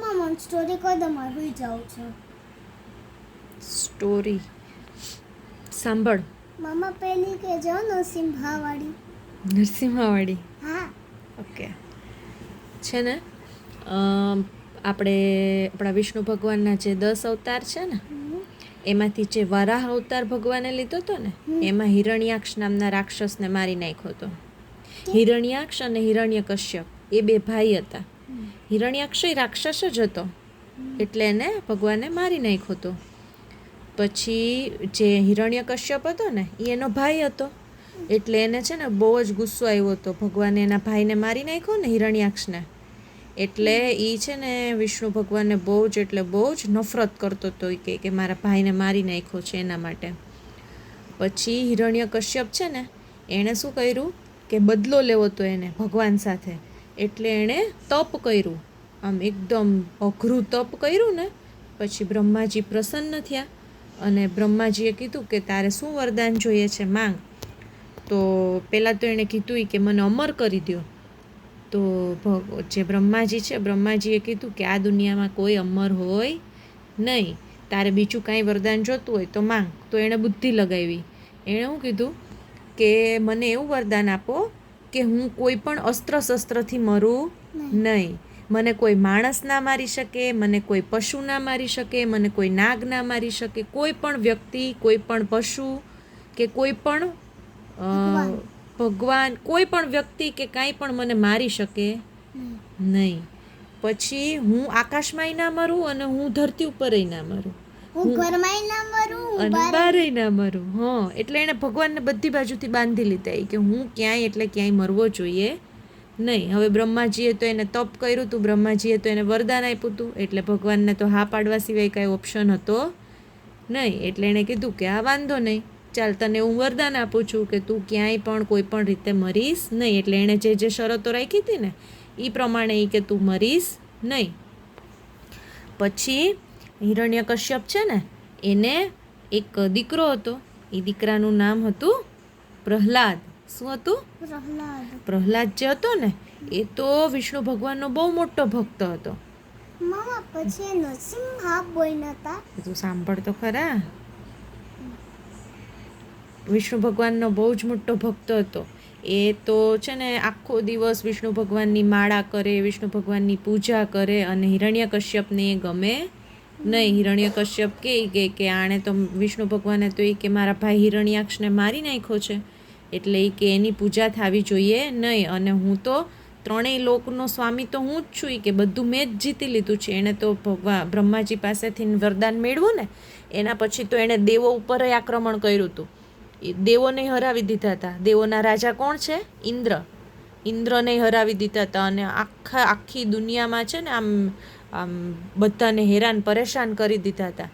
મમ્મા મને સ્ટોરી કહી દો, મારે સુઈ જાઉં છે. સ્ટોરી સાંભળ. મમ્મા પેલી કે જાઓ નરસિંહાવાળી. નરસિંહાવાળી. હા. ઓકે. છે ને આપણે આપણા વિષ્ણુ ભગવાનના જે 10 અવતાર છે ને એમાંથી જે વરાહ અવતાર ભગવાને લીધો હતો ને એમાં હિરણ્યાક્ષ નામના રાક્ષસને મારી નાખ્યો હતો. હિરણ્યાક્ષ અને હિરણ્યકશ્યપ એ બે ભાઈ હતા. હિરણ્યાક્ષ રાક્ષસ જ હતો એટલે એને ભગવાને મારી નાખ્યો હતો. પછી જે હિરણ્યકશ્યપ હતો ને એ એનો ભાઈ હતો એટલે એને છે ને બહુ જ ગુસ્સો આવ્યો હતો. ભગવાને એના ભાઈને મારી નાખ્યો ને હિરણ્યાક્ષને એટલે એ છે ને વિષ્ણુ ભગવાનને બહુ જ એટલે બહુ જ નફરત કરતો હતો કે મારા ભાઈને મારી નાખ્યો છે એના માટે. પછી હિરણ્યકશ્યપ છે ને એણે શું કર્યું કે બદલો લેવો હતો એને ભગવાન સાથે એટલે એણે તપ કર્યું. આમ એકદમ અઘરું તપ કર્યું ને પછી બ્રહ્માજી પ્રસન્ન થયા અને બ્રહ્માજીએ કીધું કે તારે શું વરદાન જોઈએ છે માંગ. તો પહેલાં તો એણે કીધું કે મને અમર કરી દો. તો જે બ્રહ્માજી છે બ્રહ્માજીએ કીધું કે આ દુનિયામાં કોઈ અમર હોય નહીં, તારે બીજું કાંઈ વરદાન જોતું હોય તો માંગ. તો એણે બુદ્ધિ લગાવી. એણે શું કીધું કે મને એવું વરદાન આપો કે હું કોઈ પણ અસ્ત્ર શસ્ત્રથી મરું નહીં. મને કોઈ માણસ ના મારી શકે, મને કોઈ પશુ ના મારી શકે, મને કોઈ નાગ ના મારી શકે, કોઈ પણ વ્યક્તિ, કોઈ પણ પશુ કે કોઈ પણ ભગવાન, કોઈ પણ વ્યક્તિ કે કાંઈ પણ મને મારી શકે નહીં. પછી હું આકાશમાંય ના મરું અને હું ધરતી ઉપરય ના મરું, હું ઘરમાંય ના મરું અને બહારય ના મરું. હા, એટલે એણે ભગવાનને બધી બાજુથી બાંધી લીધા કે હું ક્યાંય એટલે ક્યાંય મરવો જોઈએ નહીં. હવે બ્રહ્માજીએ તો એને તપ કર્યું હતું, બ્રહ્માજીએ તો એને વરદાન આપ્યું હતું એટલે ભગવાનને તો હા પાડવા સિવાય કાંઈ ઓપ્શન હતો નહીં. એટલે એણે કીધું કે આ વાંધો નહીં, ચાલ તને હું વરદાન આપું છું કે તું ક્યાંય પણ કોઈ પણ રીતે મરીશ નહીં. એટલે એણે જે જે શરતો રાખી હતી ને એ પ્રમાણે કે તું મરીશ નહીં. પછી હિરણ્યકશ્યપ છે ને એને એક દીકરો હતો. એ દીકરાનું નામ હતું પ્રહલાદ. શું હતું? પ્રહલાદ જે હતો ને એ તો વિષ્ણુ ભગવાનનો બહુ મોટો ભક્ત હતો. મમ્મા પછી નરસિંહા બોયના હતા. તું સાંભળ તો ખરા. વિષ્ણુ ભગવાનનો બહુ જ મોટો ભક્ત હતો. એ તો છે ને આખો દિવસ વિષ્ણુ ભગવાનની માળા કરે, વિષ્ણુ ભગવાનની પૂજા કરે અને હિરણ્યકશ્યપને એ ગમે નહીં. હિરણ્યકશ્યપ કહે કે આણે તો વિષ્ણુ ભગવાને તો એ કે મારા ભાઈ હિરણ્યાક્ષને મારી નાખ્યો છે એટલે એ કે એની પૂજા થવી જોઈએ નહીં. અને હું તો ત્રણેય લોકનો સ્વામી તો હું જ છું કે બધું મેં જ જીતી લીધું છે. એણે તો બ્રહ્માજી પાસેથી વરદાન મેળવ્યું ને એના પછી તો એણે દેવો ઉપર આક્રમણ કર્યું હતું. એ દેવોને હરાવી દીધા હતા. દેવોના રાજા કોણ છે? ઇન્દ્ર. ઇન્દ્રને હરાવી દીધા હતા અને આખી દુનિયામાં છે ને આમ બધાને હેરાન પરેશાન કરી દીધા હતા.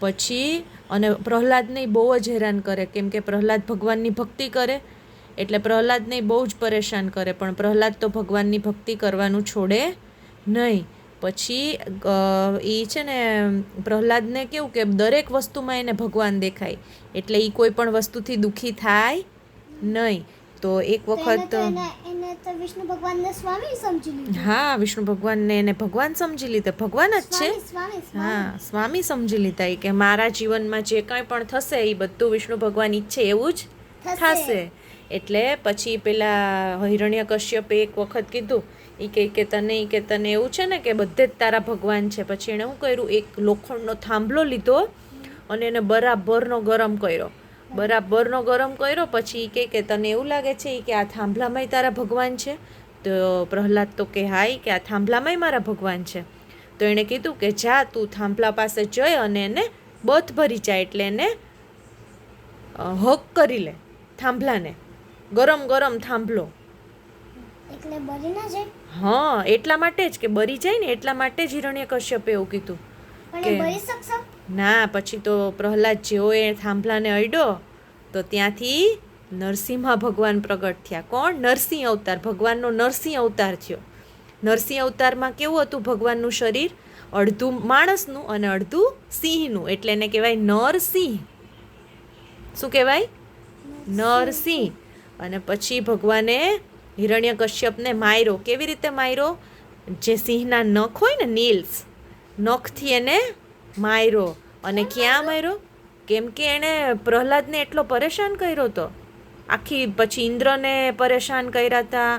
પછી અને પ્રહલાદને બહુ જ હેરાન કરે કેમ કે પ્રહલાદ ભગવાનની ભક્તિ કરે એટલે પ્રહલાદને બહુ જ પરેશાન કરે પણ પ્રહલાદ તો ભગવાનની ભક્તિ કરવાનું છોડે નહીં. પછી એ છે ને પ્રહલાદને કેવું કે દરેક વસ્તુમાં એને ભગવાન દેખાય એટલે એ કોઈ પણ વસ્તુથી દુઃખી થાય નહીં. તો એક વખત વિષ્ણુ ભગવાનને સ્વામી સમજી લીધા. હા, વિષ્ણુ ભગવાનને એને ભગવાન સમજી લીધા. ભગવાન જ છે. હા, સ્વામી સમજી લીધા કે મારા જીવનમાં જે કાંઈ પણ થશે એ બધું વિષ્ણુ ભગવાન ઈચ્છે એવું જ થશે. એટલે પછી પેલા હિરણ્યકશ્યપે એક વખત કીધું કે તને એવું છે ને કે બધે જ તારા ભગવાન છે. પછી એણે શું કર્યું, એક લોખંડનો થાંભલો લીધો અને એને બરાબરનો ગરમ કર્યો. પછી કે તને એવું લાગે છે કે આ થાંભલામાંય તારા ભગવાન છે? તો પ્રહલાદ તો કે હાય કે આ થાંભલામાંય મારા ભગવાન છે. તો એણે કીધું કે જા તું થાંભલા પાસે જઈ અને એને બથ ભરી જાય એટલે એને હક કરી લે થાંભલાને. ગરમ થાંભલો એટલે બરી ના જાય. હા, એટલા માટે જ કે બરી જાય ને એટલા માટે જ હિરણ્યકશ્યપે એવું કીધું કે બરી શકશો ના. પછી તો પ્રહલાદ જેવો એ થાંભલાને અડ્યો તો ત્યાંથી નરસિંહા ભગવાન પ્રગટ થયા. કોણ? નરસિંહ અવતાર. ભગવાનનો નરસિંહ અવતાર થયો. નરસિંહ અવતારમાં કેવું હતું ભગવાનનું શરીર? અડધું માણસનું અને અડધું સિંહનું એટલે એને કહેવાય નરસિંહ. શું કહેવાય? નરસિંહ. અને પછી ભગવાને હિરણ્યકશ્યપને માર્યો. કેવી રીતે માર્યો? જે સિંહના નખ હોય ને નીલ્સ, નખથી એને માર્યો. અને ક્યાં માર્યો? કેમ કે એણે પ્રહલાદને એટલો પરેશાન કર્યો હતો. આખી પછી ઇન્દ્રને પરેશાન કર્યા હતા,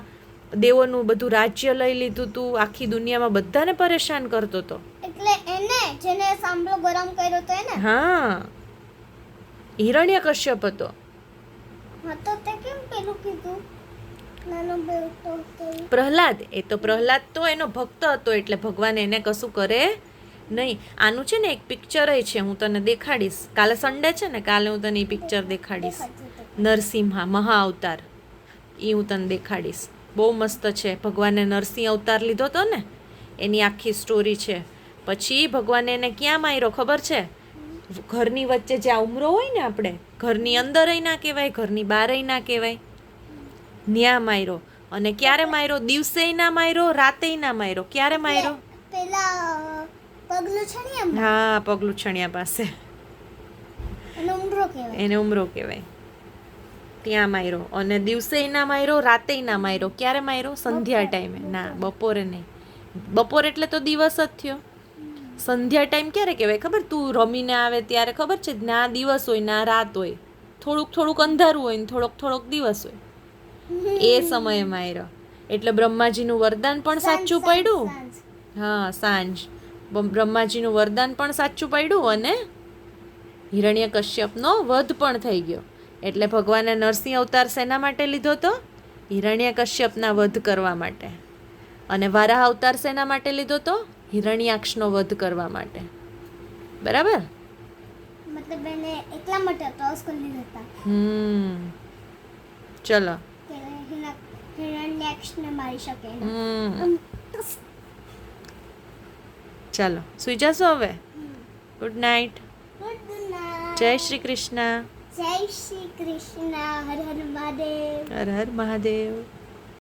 દેવોનું બધું રાજ્ય લઈ લીધું હતું, આખી દુનિયામાં બધાને પરેશાન કરતો હતો. એટલે એને જેને સાંભળો ગરમ કર્યો તો એને. હા, હિરણ્યકશ્યપ હતો. હા તો તે કેમ પેલું કીધું નાનો બેટો તે? પ્રહલાદ, એ તો પ્રહલાદ તો એનો ભક્ત હતો એટલે ભગવાન એને કશું કરે નહીં. આનું છે ને એક પિક્ચર છે, હું તને દેખાડીશ. કાલે સન્ડે છે ને, કાલે હું તને એ પિક્ચર દેખાડીશ. નરસિંહા મહા અવતાર, એ હું તને દેખાડીશ. બહુ મસ્ત છે. ભગવાને નરસિંહ અવતાર લીધો હતો ને, એની આખી સ્ટોરી છે. પછી ભગવાને એને ક્યાં માર્યો ખબર છે? ઘરની વચ્ચે જે આ ઉમરો હોય ને, આપણે ઘરની અંદર ના કહેવાય, ઘરની બહાર ના કહેવાય, ન્યા માર્યો. અને ક્યારે માર્યો? દિવસે ના માર્યો, રાતે ના માર્યો. ક્યારે માર્યો? પેલા પગલું છે ને એમ. હા, પગલું છણિયા પાસે. એને ઉમરો કહેવાય. એને ઉમરો કહેવાય. ત્યાં માર્યો. અને દિવસે ના માર્યો, રાતે ના માર્યો. ક્યારે માર્યો? સંધ્યા ટાઈમે. ના, બપોરે નહીં. બપોર એટલે તો દિવસ જ થયો. સંધ્યા ટાઈમ ક્યારે કહેવાય ખબર? તું રમીને આવે ત્યારે ખબર છે, ના દિવસ હોય ના રાત હોય, થોડુંક થોડુંક અંધારું હોય ને થોડોક થોડોક દિવસ હોય. એ સમયે માર્યો. એટલે બ્રહ્માજીનું વરદાન પણ સાચું પડ્યું. હા, સાંજ. બ્રહ્માજીનું વરદાન પણ સાચું પડ્યું અને હિરણ્યકશ્યપનો વધ પણ થઈ ગયો. એટલે ભગવાને નરસિંહ અવતાર શેના માટે લીધો હતો? હિરણ્યકશ્યપના વધ કરવા માટે. અને વારાહ અવતાર શેના માટે લીધો હતો? હિરણ્યાક્ષનો વધ કરવા માટે. બરાબર? મતલબ એને એટલા માટે ટોસ કરી લીધા હતા ચલો. કે હિરણ્યાક્ષને મારી શકે. ચાલો, સુઈ જશો હવે? Good night. Good night. જય શ્રી કૃષ્ણ. જય શ્રી કૃષ્ણ. હર હર મહાદેવ. હર હર મહાદેવ.